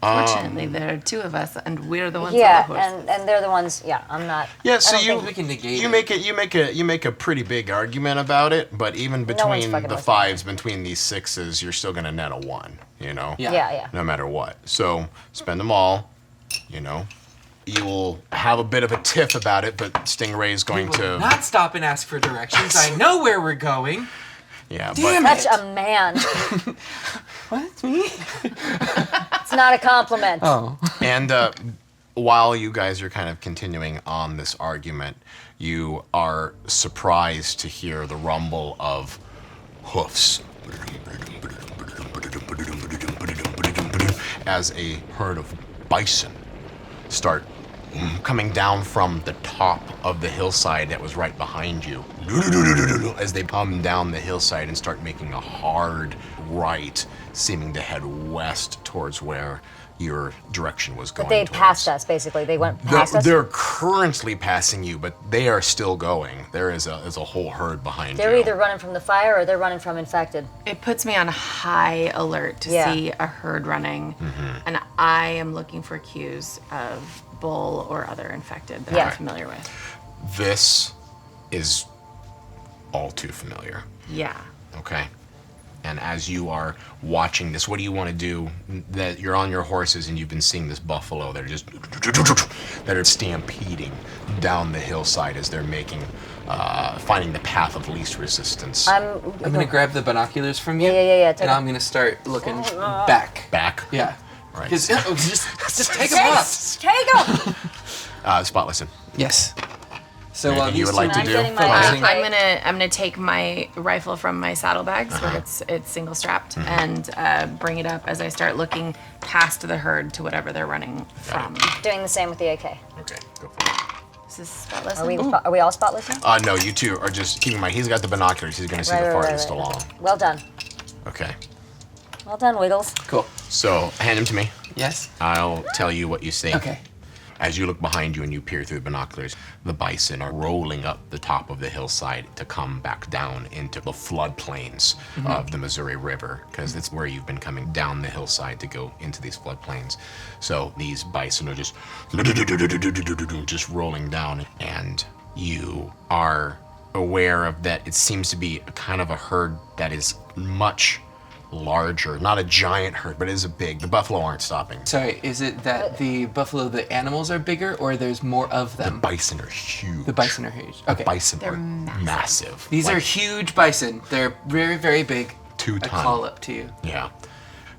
Fortunately, there are 2 of us, and we're the ones on Yeah, the horses. and they're the ones, yeah, I'm not. Yeah, so I don't you think we can negate you it. make a pretty big argument about it, but even one's between fucking the with 5s, between these 6s, you're still gonna net a 1, Yeah. Yeah, yeah. no matter what. So spend them all, you will have a bit of a tiff about it, but Stingray is going to... Not stop and ask for directions. I know where we're going. Yeah, Damn but... Such a man. What? Me? It's not a compliment. Oh. And while you guys are kind of continuing on this argument, you are surprised to hear the rumble of hoofs as a herd of bison start coming down from the top of the hillside that was right behind you. As they come down the hillside and start making a hard right, seeming to head west towards where your direction was going. But they towards. passed us, basically. They went past us. They're currently passing you, but they are still going. There is a whole herd behind They're you. either running from the fire or they're running from infected. It puts me on high alert to Yeah. see a herd running, and I am looking for cues of bull or other infected that Yeah. I'm familiar with. This is all too familiar. Yeah. Okay. And as you are watching this, what do you want to do? That you're on your horses and you've been seeing this buffalo that are just that are stampeding down the hillside as they're making, finding the path of least resistance. I'm gonna grab the binoculars from you. Yeah. Take And it. I'm gonna start looking back. Back. Yeah. Right. Just take them off. Take them! Spotless. Yes. So Anything you would like to I'm do? getting my Focusing. eye. I'm gonna take my rifle from my saddlebags where it's single strapped and bring it up as I start looking past the herd to whatever they're running from. Doing the same with the AK. Okay, go for it. Is this spotless? Are we all spotless now? No, you two are just, keep in mind, he's got the binoculars. He's going to see the farthest along. Well done. Okay. Well done, Wiggles. Cool. So, hand him to me. Yes. I'll tell you what you see. Okay. As you look behind you and you peer through the binoculars, the bison are rolling up the top of the hillside to come back down into the floodplains of the Missouri River, because it's where you've been coming down the hillside to go into these floodplains. So these bison are just rolling down, and you are aware of that. It seems to be a kind of a herd that is much larger, not a giant herd, but it is a big. The buffalo aren't stopping. Sorry, is it that the buffalo, the animals are bigger, or there's more of The them? bison are huge. The bison are huge. Okay. Bison are massive. These Like, are huge bison. They're very, very big. 2 I ton. call up to you. Yeah.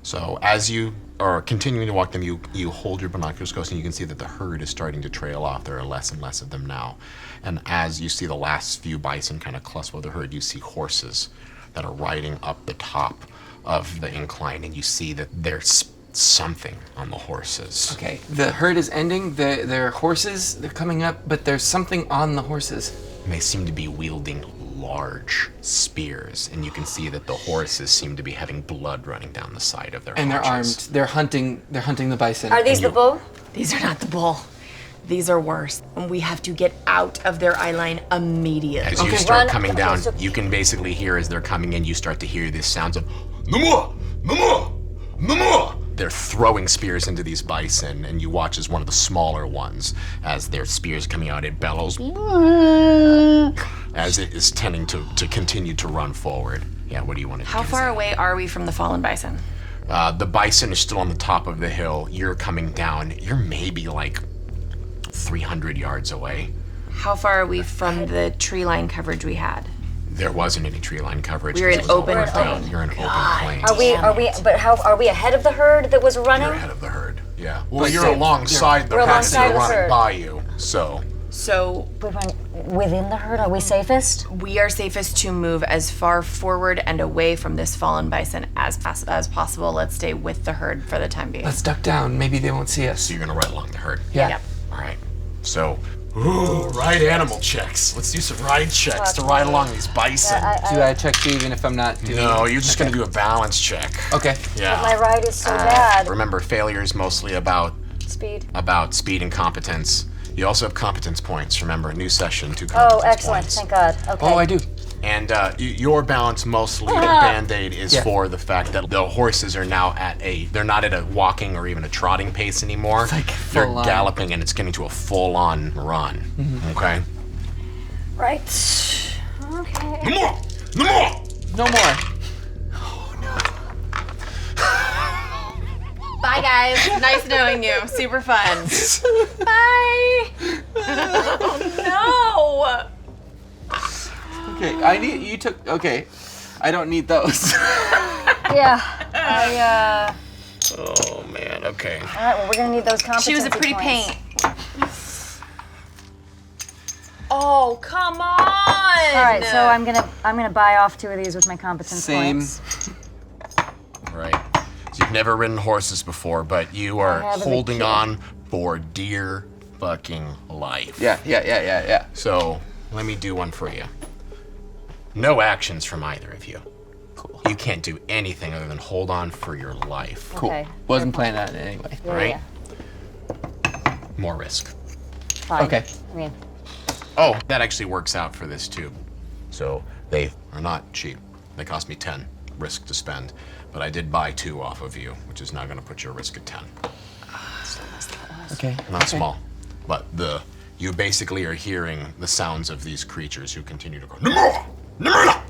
So as you are continuing to walk them, you hold your binoculars close and you can see that the herd is starting to trail off. There are less and less of them now. And as you see the last few bison kind of cluster with the herd, you see horses that are riding up the top of the incline, and you see that there's something on the horses. Okay. The herd is ending. Their horses, they're coming up, but there's something on the horses. And they seem to be wielding large spears, and you can see that the horses seem to be having blood running down the side of their And they're armed. haunches. They're hunting the bison. Are these the bull? These are not the bull. These are worse. And we have to get out of their eye line immediately. As you Okay. start Run- coming okay, down, so- you can basically hear as they're coming in, you start to hear these sounds of no more, no more, no more. They're throwing spears into these bison, and you watch as one of the smaller ones, as their spears coming out, it bellows as it is tending to continue to run forward. Yeah, what do you want to do? How far away are we from the fallen bison? The bison is still on the top of the hill. You're coming down. You're maybe like 300 yards away. How far are we from the tree line coverage we had? There wasn't any tree line coverage. We're 'cause in it was all open earth. plain. You're in open plain. But how are we ahead of the herd that was running? You're ahead of the herd. Yeah. Well, But you're so- alongside the We're herd. alongside They're the running herd. by you. So So We're running within the herd. Are we safest? we are safest to move as far forward and away from this fallen bison as possible. Let's stay with the herd for the time being. Let's duck down. Maybe they won't see us. you're gonna ride along the herd. Yeah. Yep. All right. So, ride animal checks. Let's do some ride checks to ride along these bison. Do I check you even if I'm not doing No, you're just gonna do a balance check. Okay. Yeah. My ride is so bad. Remember, failure is mostly about Speed. speed and competence. You also have competence points. Remember, new session, 2 competence Oh, excellent. points. Thank God. Okay. Oh, I do. And your balance mostly, the Band-Aid, is Yeah. for the fact that the horses are now they're not at a walking or even a trotting pace anymore. like they're full on. galloping, and it's getting to a full-on run. Okay? Right. Okay. No more! No more! No more. Bye, guys. Nice knowing you. Super fun. Bye. Oh, no. Okay, I need you took. Okay, I don't need those. Yeah. Oh man. Okay. All right. Well, we're gonna need those competency She was a pretty points. paint. Oh, come on. All right. So I'm gonna buy off 2 of these with my competence Same. points. Right. So you've never ridden horses before, but you are have as a holding kid. on for dear fucking life. Yeah. So let me do one for you. No actions from either of you. Cool. You can't do anything other than hold on for your life. Cool. Okay. Wasn't planning on it anyway. Yeah, Right? yeah. More risk. Fine. Okay. I mean, Oh, that actually works out for this too. So they are not cheap. They cost me 10 risk to spend, but I did buy 2 off of you, which is now going to put your risk at 10. Okay. Not okay. small, but you basically are hearing the sounds of these creatures who continue to go "Nimrah! Nimrah!"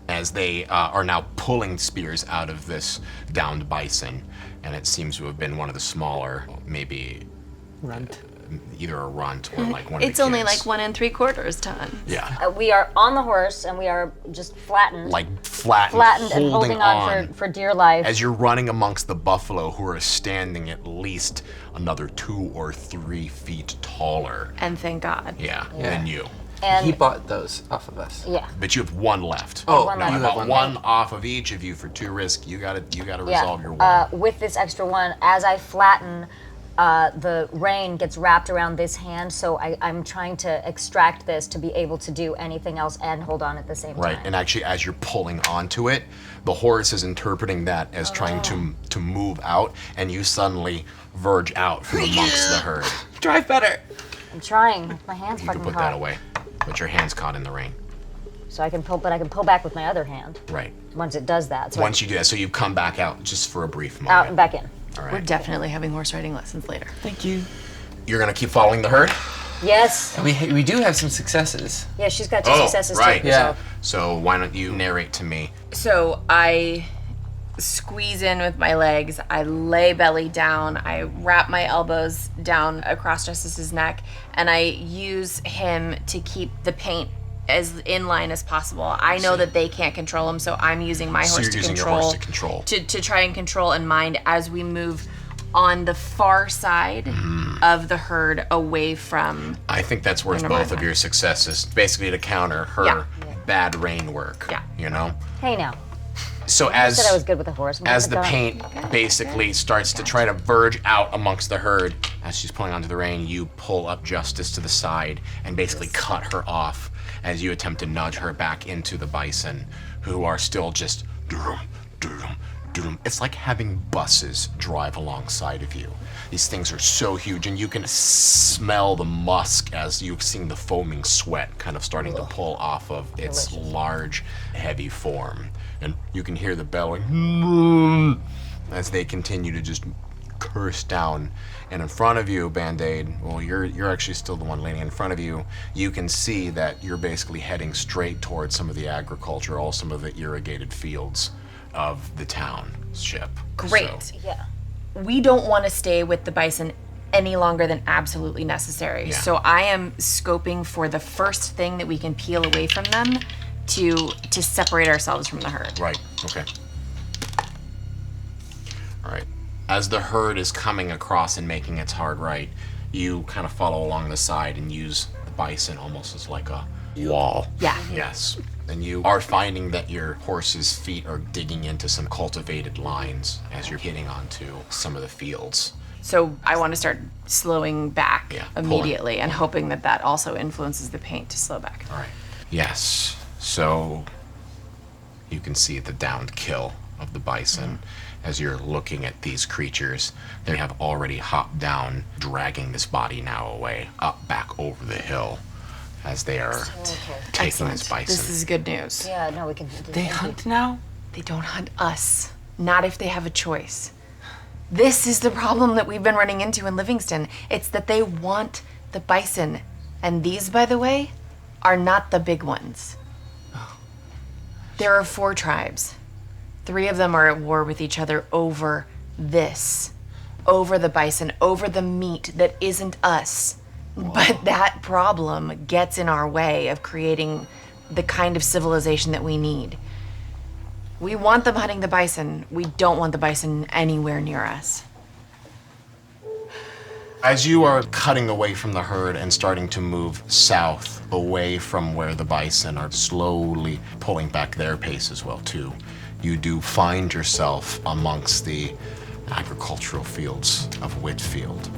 as they are now pulling spears out of this downed bison, and it seems to have been one of the smaller, maybe Runt. either a runt or like one of It's the only kids. like 1 3/4 tons. Yeah, we are on the horse and we are just flattened. like flattened And holding on for dear life. as you're running amongst the buffalo who are standing at least another 2 or 3 feet taller. And thank God. Yeah, than you. and He bought those off of us. yeah. But you have 1 left. Oh, one no, left. I you have bought one. 1 off of each of you for 2 risk. You gotta Yeah. resolve your 1. With this extra 1, as I flatten, the rein gets wrapped around this hand, so I'm trying to extract this to be able to do anything else and hold on at the same Right, time. and actually, as you're pulling onto it, the horse is interpreting that as trying Oh. to move out, and you suddenly verge out from amongst the herd. Drive better. I'm trying. My hand's You can fucking put hot. that away, but your hand's caught in the rein. So I can pull back with my other hand Right. once it does that. So Once you do that, so you come back out just for a brief moment. out and back in. All We're right. definitely having horse riding lessons later. Thank you. You're gonna keep following the herd. Yes. We do have some successes. Yeah, she's got 2 Oh, successes right. too. Yeah. So why don't you narrate to me? So I squeeze in with my legs. I lay belly down. I wrap my elbows down across Justice's neck, and I use him to keep the paint as in line as possible. I know that they can't control him, so I'm using my So horse you're to using your control. horse to control. To try and control and mind as we move on the far side Mm-hmm. of the herd away from. I think that's worth Never both mind of your successes, basically to counter her Yeah. bad rein work. Yeah. You know? Hey now. So I said I was good with the horse. as the paint basically starts to try to verge out amongst the herd, as she's pulling onto the rein, you pull up Justice to the side and basically cut her off as you attempt to nudge her back into the bison, who are still just doo-dum, doo-dum, doo-dum. It's like having buses drive alongside of you. These things are so huge, and you can smell the musk as you've seen the foaming sweat kind of starting to pull off of its large, heavy form. And you can hear the bellowing as they continue to just curse down. And in front of you, Band-Aid, well, you're actually still the one leaning in front of you. You can see that you're basically heading straight towards some of the agriculture, all some of the irrigated fields of the township. Great. So, Yeah. We don't want to stay with the bison any longer than absolutely necessary. Yeah. So I am scoping for the first thing that we can peel away from them to separate ourselves from the herd. right, okay. All right. As the herd is coming across and making its hard right, you kind of follow along the side and use the bison almost as like a wall. Yeah. Yes. And you are finding that your horse's feet are digging into some cultivated lines as you're hitting onto some of the fields. So I want to start slowing back Yeah, pulling. immediately and hoping that that also influences the paint to slow back. All right. Yes. So you can see the downed kill of the bison as you're looking at these creatures. They have already hopped down, dragging this body now away, up back over the hill as they are taking this bison. This is good news. Yeah, no, we can. They hunt now? They don't hunt us. Not if they have a choice. This is the problem that we've been running into in Livingston. It's that they want the bison. And these, by the way, are not the big ones. There are 4 tribes. 3 of them are at war with each other over this over the bison, over the meat that isn't us. But that problem gets in our way of creating the kind of civilization that we need. We want them hunting the bison. We don't want the bison anywhere near us. As you are cutting away from the herd and starting to move south, away from where the bison are slowly pulling back their pace as well too, you do find yourself amongst the agricultural fields of Whitfield.